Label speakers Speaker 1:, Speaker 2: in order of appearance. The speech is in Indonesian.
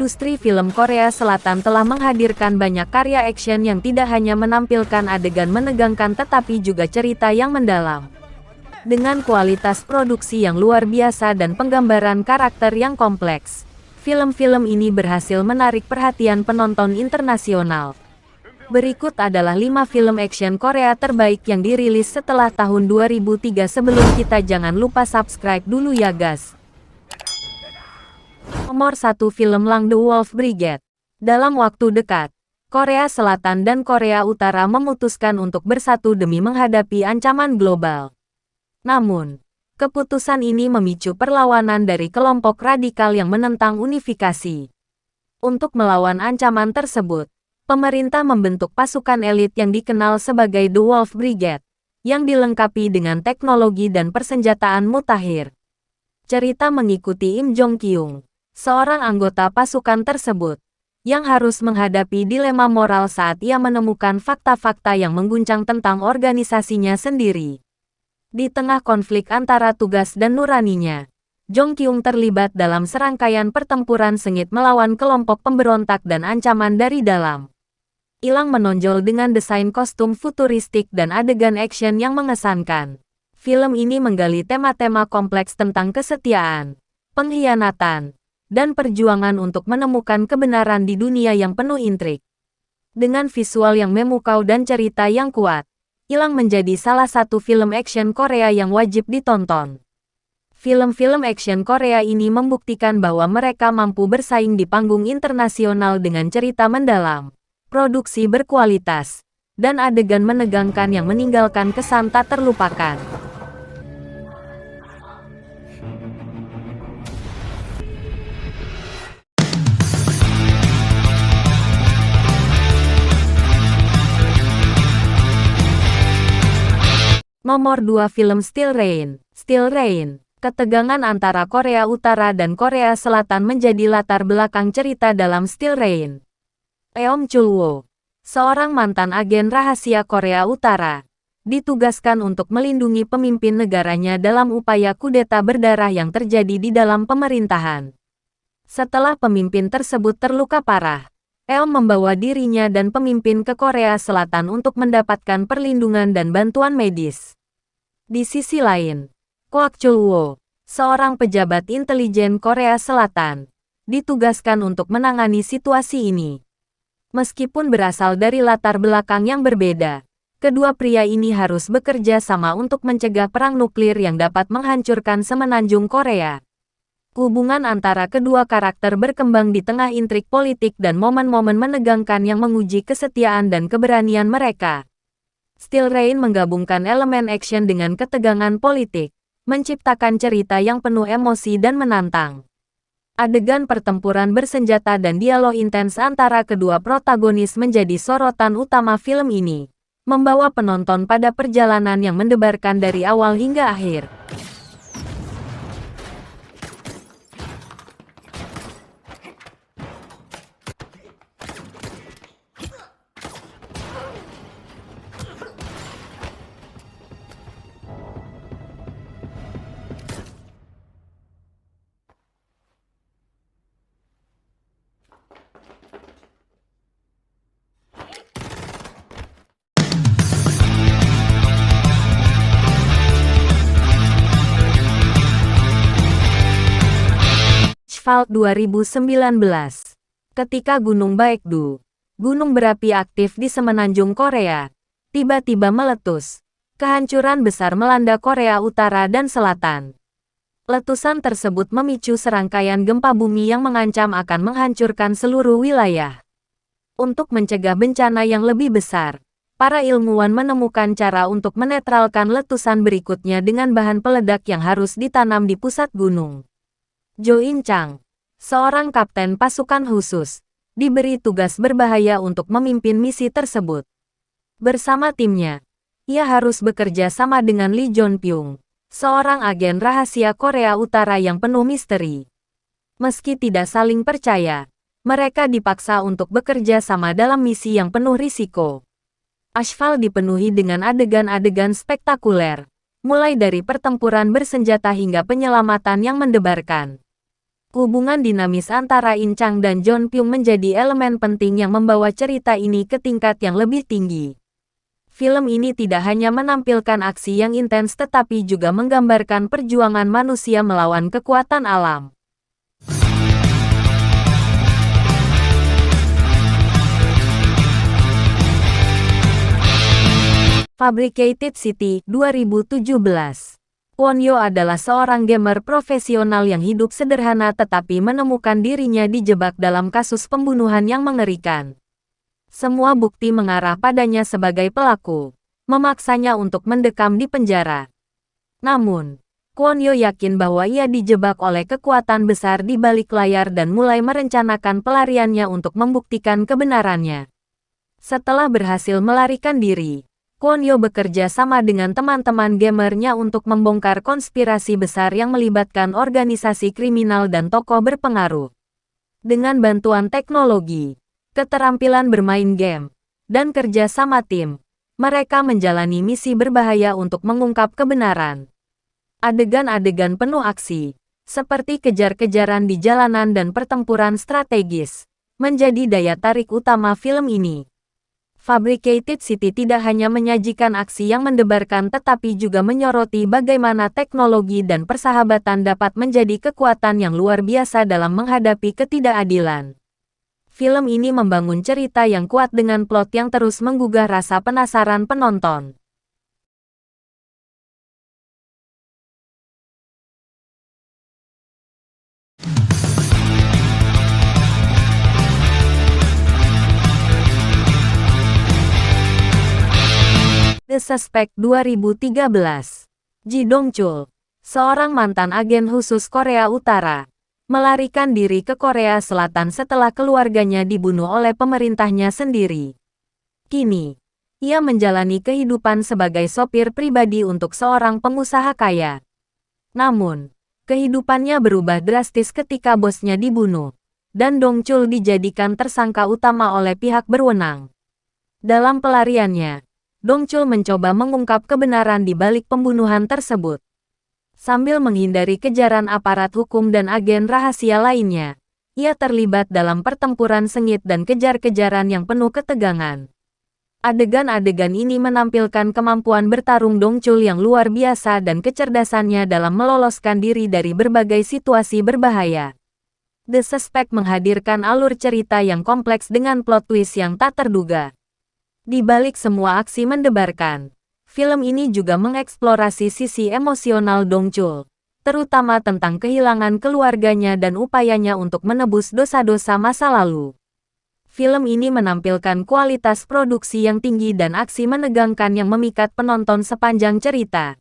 Speaker 1: Industri film Korea Selatan telah menghadirkan banyak karya action yang tidak hanya menampilkan adegan menegangkan tetapi juga cerita yang mendalam. Dengan kualitas produksi yang luar biasa dan penggambaran karakter yang kompleks, film-film ini berhasil menarik perhatian penonton internasional. Berikut adalah 5 film action Korea terbaik yang dirilis setelah tahun 2003. Sebelum kita, jangan lupa subscribe dulu ya guys. Nomor 1, film Lang The Wolf Brigade. Dalam waktu dekat, Korea Selatan dan Korea Utara memutuskan untuk bersatu demi menghadapi ancaman global. Namun, keputusan ini memicu perlawanan dari kelompok radikal yang menentang unifikasi. Untuk melawan ancaman tersebut, pemerintah membentuk pasukan elit yang dikenal sebagai The Wolf Brigade, yang dilengkapi dengan teknologi dan persenjataan mutakhir. Cerita mengikuti Im Jong Kyung, seorang anggota pasukan tersebut, yang harus menghadapi dilema moral saat ia menemukan fakta-fakta yang mengguncang tentang organisasinya sendiri. Di tengah konflik antara tugas dan nuraninya, Jong Kyung terlibat dalam serangkaian pertempuran sengit melawan kelompok pemberontak dan ancaman dari dalam. Ilang menonjol dengan desain kostum futuristik dan adegan action yang mengesankan. Film ini menggali tema-tema kompleks tentang kesetiaan, pengkhianatan, dan perjuangan untuk menemukan kebenaran di dunia yang penuh intrik. Dengan visual yang memukau dan cerita yang kuat, Ilang menjadi salah satu film action Korea yang wajib ditonton. Film-film action Korea ini membuktikan bahwa mereka mampu bersaing di panggung internasional dengan cerita mendalam, produksi berkualitas, dan adegan menegangkan yang meninggalkan kesan tak terlupakan. Nomor 2, film Steel Rain. Steel Rain, ketegangan antara Korea Utara dan Korea Selatan menjadi latar belakang cerita dalam Steel Rain. Eom Chul-woo, seorang mantan agen rahasia Korea Utara, ditugaskan untuk melindungi pemimpin negaranya dalam upaya kudeta berdarah yang terjadi di dalam pemerintahan. Setelah pemimpin tersebut terluka parah, Eom membawa dirinya dan pemimpin ke Korea Selatan untuk mendapatkan perlindungan dan bantuan medis. Di sisi lain, Kwak Chul-woo, seorang pejabat intelijen Korea Selatan, ditugaskan untuk menangani situasi ini. Meskipun berasal dari latar belakang yang berbeda, kedua pria ini harus bekerja sama untuk mencegah perang nuklir yang dapat menghancurkan semenanjung Korea. Hubungan antara kedua karakter berkembang di tengah intrik politik dan momen-momen menegangkan yang menguji kesetiaan dan keberanian mereka. Steel Rain menggabungkan elemen action dengan ketegangan politik, menciptakan cerita yang penuh emosi dan menantang. Adegan pertempuran bersenjata dan dialog intens antara kedua protagonis menjadi sorotan utama film ini, membawa penonton pada perjalanan yang mendebarkan dari awal hingga akhir. Asphalt 2019. Ketika Gunung Baekdu, gunung berapi aktif di semenanjung Korea, tiba-tiba meletus. Kehancuran besar melanda Korea Utara dan Selatan. Letusan tersebut memicu serangkaian gempa bumi yang mengancam akan menghancurkan seluruh wilayah. Untuk mencegah bencana yang lebih besar, para ilmuwan menemukan cara untuk menetralkan letusan berikutnya dengan bahan peledak yang harus ditanam di pusat gunung. Jo In-chang, seorang kapten pasukan khusus, diberi tugas berbahaya untuk memimpin misi tersebut. Bersama timnya, ia harus bekerja sama dengan Lee Jong-pyung, seorang agen rahasia Korea Utara yang penuh misteri. Meski tidak saling percaya, mereka dipaksa untuk bekerja sama dalam misi yang penuh risiko. Asphalt dipenuhi dengan adegan-adegan spektakuler, mulai dari pertempuran bersenjata hingga penyelamatan yang mendebarkan. Hubungan dinamis antara In Chang dan John Pyung menjadi elemen penting yang membawa cerita ini ke tingkat yang lebih tinggi. Film ini tidak hanya menampilkan aksi yang intens tetapi juga menggambarkan perjuangan manusia melawan kekuatan alam. Fabricated City, 2017. Won-yo adalah seorang gamer profesional yang hidup sederhana tetapi menemukan dirinya dijebak dalam kasus pembunuhan yang mengerikan. Semua bukti mengarah padanya sebagai pelaku, memaksanya untuk mendekam di penjara. Namun, Won-yo yakin bahwa ia dijebak oleh kekuatan besar di balik layar dan mulai merencanakan pelariannya untuk membuktikan kebenarannya. Setelah berhasil melarikan diri, Won-yo bekerja sama dengan teman-teman gamernya untuk membongkar konspirasi besar yang melibatkan organisasi kriminal dan tokoh berpengaruh. Dengan bantuan teknologi, keterampilan bermain game, dan kerja sama tim, mereka menjalani misi berbahaya untuk mengungkap kebenaran. Adegan-adegan penuh aksi, seperti kejar-kejaran di jalanan dan pertempuran strategis, menjadi daya tarik utama film ini. Fabricated City tidak hanya menyajikan aksi yang mendebarkan tetapi juga menyoroti bagaimana teknologi dan persahabatan dapat menjadi kekuatan yang luar biasa dalam menghadapi ketidakadilan. Film ini membangun cerita yang kuat dengan plot yang terus menggugah rasa penasaran penonton. The Suspect 2013. Ji Dong-chul, seorang mantan agen khusus Korea Utara, melarikan diri ke Korea Selatan setelah keluarganya dibunuh oleh pemerintahnya sendiri. Kini, ia menjalani kehidupan sebagai sopir pribadi untuk seorang pengusaha kaya. Namun, kehidupannya berubah drastis ketika bosnya dibunuh, dan Dong-chul dijadikan tersangka utama oleh pihak berwenang. Dalam pelariannya, Dong-chul mencoba mengungkap kebenaran di balik pembunuhan tersebut. Sambil menghindari kejaran aparat hukum dan agen rahasia lainnya, ia terlibat dalam pertempuran sengit dan kejar-kejaran yang penuh ketegangan. Adegan-adegan ini menampilkan kemampuan bertarung Dong-chul yang luar biasa dan kecerdasannya dalam meloloskan diri dari berbagai situasi berbahaya. The Suspect menghadirkan alur cerita yang kompleks dengan plot twist yang tak terduga. Di balik semua aksi mendebarkan, film ini juga mengeksplorasi sisi emosional Dong-chul, terutama tentang kehilangan keluarganya dan upayanya untuk menebus dosa-dosa masa lalu. Film ini menampilkan kualitas produksi yang tinggi dan aksi menegangkan yang memikat penonton sepanjang cerita.